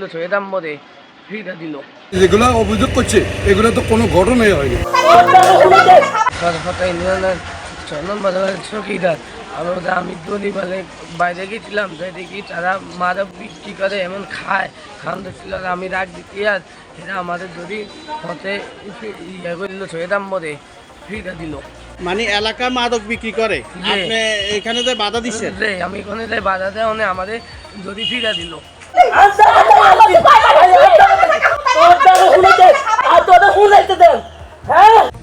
করলো ছয়দাম মধ্যে ফিরে দিল। যেগুলো অভিযোগ করছে এগুলো তো কোনো ঘটনাই হয়নি। ইউনিয়নের 6 নম্বর চৌকিদার আমি দলিবালে বাইরে গেছিলাম, যাই দেখি তারা মাদক বিক্রি করে এমন খান দেখছিল। আমি রাগ দিতে আর এরা আমাদের যদি হতে ইয়ে করলো ছয়দাম মধ্যে ফিরে দিল। মানে এলাকা মাদক বিক্রি করে, আপনি এখানে যে বাধা দিচ্ছেন? আমি এখানে যাই বাধা দেয় আমাদের যদি ফিরে দিল।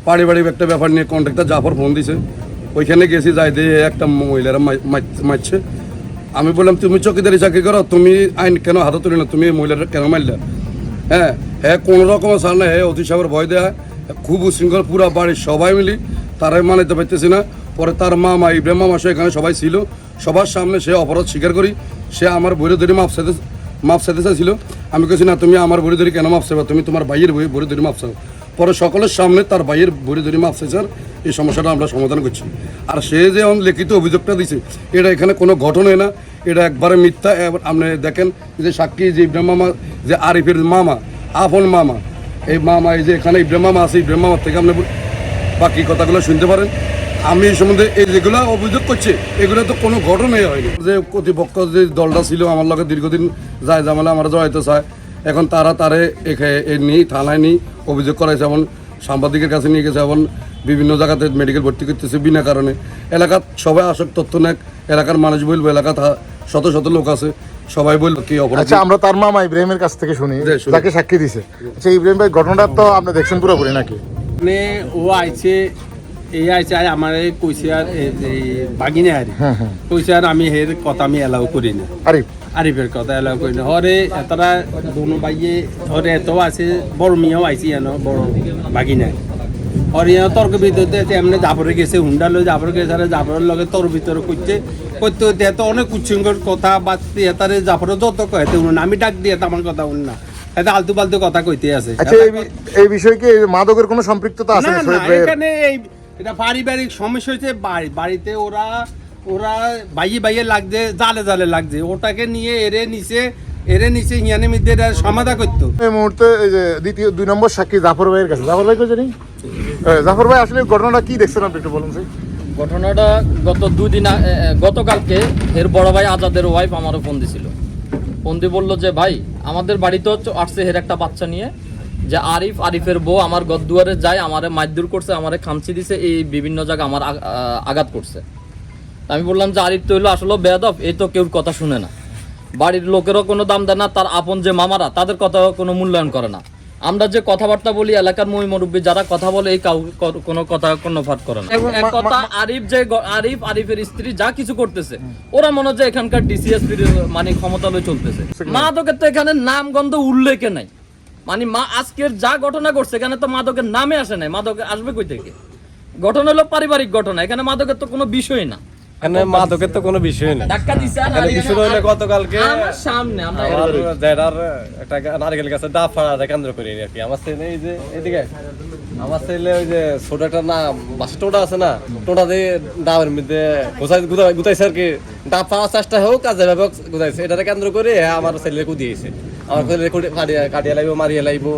পারিবারিক একটা ব্যাপার নিয়ে কন্ট্রাক্টর জাফর ফোন দিছে, ওইখানে গেছি, যাই দিয়ে একটা মহিলারা মারছে। আমি বললাম তুমি চৌকিদারি চাকরি করো, তুমি আইন কেন হাতে তুলি না, তুমি মহিলারা কেন মারলে? হ্যাঁ হ্যাঁ কোনো রকমের সার না, হ্যাঁ অতি সাহেবের ভয় দেয়, খুব উশৃঙ্খল, পুরা বাড়ির সবাই মিলি তারাই মানাইতে পারতেছি না। পরে তার মামা ইব্রাহিম মামা এখানে সবাই ছিল, সবার সামনে সে অপরাধ স্বীকার করি, সে আমার বইরে ধরে মাপ চাইতে চাইছিল। আমি কেছি না তুমি আমার বইরে ধরে কেন মাপ চাইবা, তুমি তোমার ভাইয়ের বইরে ধরে মাপ চাও। পরে সকলের সামনে তার ভাইয়ের বইরে ধরে মাপ চাইছে, আর এই সমস্যাটা আমরা সমাধান করছি। আর সে যে লিখিত অভিযোগটা দিছে এটা এখানে কোনো ঘটনাই না, এটা একবারে মিথ্যা। আপনি দেখেন যে সাক্ষী যে ইব্রাহিম মামা, যে আরিফের মামা, আপন মামা, এই মামা, এই যে এখানে ইব্রাহিম মামা আছে, ইব্রাহিম মামার থেকে আপনি বাকি কথাগুলো শুনতে পারেন। আমি এই সম্বন্ধে এই যেগুলো অভিযোগ করছে এগুলো তো কোনো ঘটনাই হয়নি। যে কর্তৃপক্ষ যে দলটা ছিল আমার লগে দীর্ঘদিন যায় জামালে আমার জড়াইতে চায়, এখন তারে নিয়ে থানায় নিয়ে অভিযোগ করাইছে, এমন সাংবাদিকের কাছে নিয়ে গেছে, এমন বিভিন্ন জায়গাতে মেডিকেল ভর্তি করতেছে বিনা কারণে। এলাকার সবাই আসক তথ্য নেক, এলাকার মানুষ বলবো, এলাকার শত শত লোক আছে, সবাই বলবো কি অপরাধ। আচ্ছা আমরা তার মামা ইব্রাহিমের কাছ থেকে শুনি, তাকে সাক্ষী দিছে। আচ্ছা ইব্রাহিম ভাই, ঘটনাটা তো আপনি দেখছেন পুরোপুরি নাকি? মানে ও আইছে, এই আইছে আমার কইছে আর বাগিনে আর কইছে, আর আমি হের কথা আমি এলাও করি না, আরিফের কথা এলাও করি না। হরে এতটা দোনো বাইয়ে হরে এত আছে, বড় মেয়েও আইছি এনো, বড় বাগিনা হরে তর্ক ভিতরে এমনি জাফরে গেছে, হুন্ডা লই জাফরে গেছে, আর জাফরের লগে তোর ভিতরে করতে এত অনেক উচ্ছৃঙ্খল কথা বাচ্চা এতারে জাফরে যত কয়েতে উনুন, আমি ডাক দিয়ে আমার কথা উন না, এত আলতু পালতু কথা কইতে আছে। আচ্ছা এই বিষয়ে কি মাদকের কোনো সম্পৃক্ততা আছে? না, এখানে এটা পারিবারিক সমস্যা হয়েছে। বাড়িতে ওরা বাইয়ে লাগছে, জালে লাগছে, ওটাকে নিয়ে এরে নিচে ইয়ানের মধ্যে সমাধা করতো। এই মুহূর্তে এই যে দ্বিতীয় 2 নম্বর সাক্ষী জাফর ভাইয়ের কাছে। জাফর ভাই কোথায়? জাফর ভাই আসলে ঘটনাটা কি দেখছেন আপনি একটু বলুন স্যার। ঘটনাটা গতকালকে এর বড় ভাই আজাদের ওয়াইফ আমারও ফোন দিছিল। ফোন দিয়ে বললো যে ভাই আমাদের বাড়িতেও আসছে হের একটা বাচ্চা নিয়ে, যে আরিফের বউ আমার গদ্দুয়ারে যায়, আমারে মারধর করছে, আমারে খামচি দিছে, এই বিভিন্ন জায়গা আমার আঘাত করছে। আমি বললাম যে আরিফ তো হইলো আসলে বেয়াদব, এই তো কেউ কথা শুনে না, বাড়ির লোকেরও কোনো দাম দেয় না, তার আপন যে মামারা তাদের কথা কোনো মূল্যায়ন করে না। আমরা যে কথাবার্তা বলি, এলাকার মুরব্বী যারা কথা বলে, এই কোনো কথা কর্ণপাত করে না। এক কথা আরিফের স্ত্রী যা কিছু করতেছে, ওরা মনে হয় এখানকার ডিসিএসপির মানে ক্ষমতা লয়ে চলতেছে। মাদকের তো এখানে নাম গন্ধ উল্লেখে নাই, মানে আজকের যা ঘটনা ঘটছে এখানে তো মাদকের নামে আসে নাই, মাদক আসবে কই থেকে? ঘটনা হলো পারিবারিক ঘটনা, এখানে মাদকের তো কোনো বিষয় না, এখানে মাদকের তো কোনো বিষয় না। বিষয় হলে গতকালকে সামনে আমরা একটা নারকেল গাছে ডাব ফাড়া কেন্দ্র করি আর কি। আমার ছেলে এই যে এদিকে, আমার ছেলে ওই যে ছোট একটা না বাসা টোটা আছে না, টোটা দিয়ে ডাবের মধ্যে গুতাইছে আর কি, ডাব ফাড়ার চেষ্টা হোক কাজে ভাবে গুতাইছে, এটাকে কেন্দ্র করে আমার ছেলে কুদিয়েছে, আমার ছেলে কাটিয়ে লাইবো, মারিয়ে লাইবো,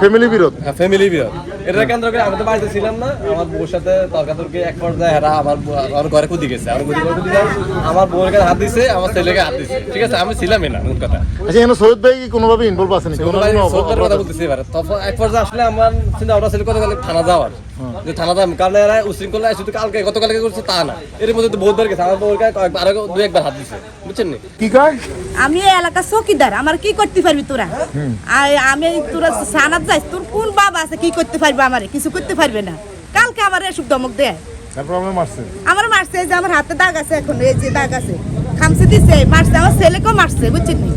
ফ্যামিলি বিরোধ। ফ্যামিলি বিরোধ এটা কেন্দ্র করে। আমি তো বাড়িতে ছিলাম না, আমার বউর সাথে তর্কাতর্কি এক পর্যায়ে হেরা আমার ঘরে কুদি গেছে, আমার বউর কাছে হাত দিছে, আমার ছেলেকে হাত দিছে, ঠিক আছে? আমি ছিলামই না মূল কথা। আচ্ছা এখানে সৈয়দ ভাই কি কোনোভাবে ইনভলভ আছে নাকি? কথা বলতেছি এবারে, তখন এক পর্যায়ে আসলে আমার চিন্তা ওটা ছিল গতকালকে থানা যাওয়ার, যে থানা যাম, কারণ এরা উশৃঙ্খলা শুধু গতকালকে করছে তা না, এর মধ্যে তো বহুতবার গেছে, আমার বউর গায়ে আরো 2-1 বার হাত দিছে, বুঝছেন নি? কি কয়? আমি এই এলাকার চৌকিদার, আমার কি করতে পারবি তোরা? আমি তোরা সানাত যাইস, তোর কোন বাবা আছে কি করতে পারবে? আমারে কিছু করতে পারবে না। কালকে আমার এসব ধমক দেয়, আমার মারছে, যে আমার হাতে দাগ আছে, এখন এই যে দাগ আছে, খামছে দিছে, মারছে, আমার ছেলেকেও মারছে, বুঝছেন নি?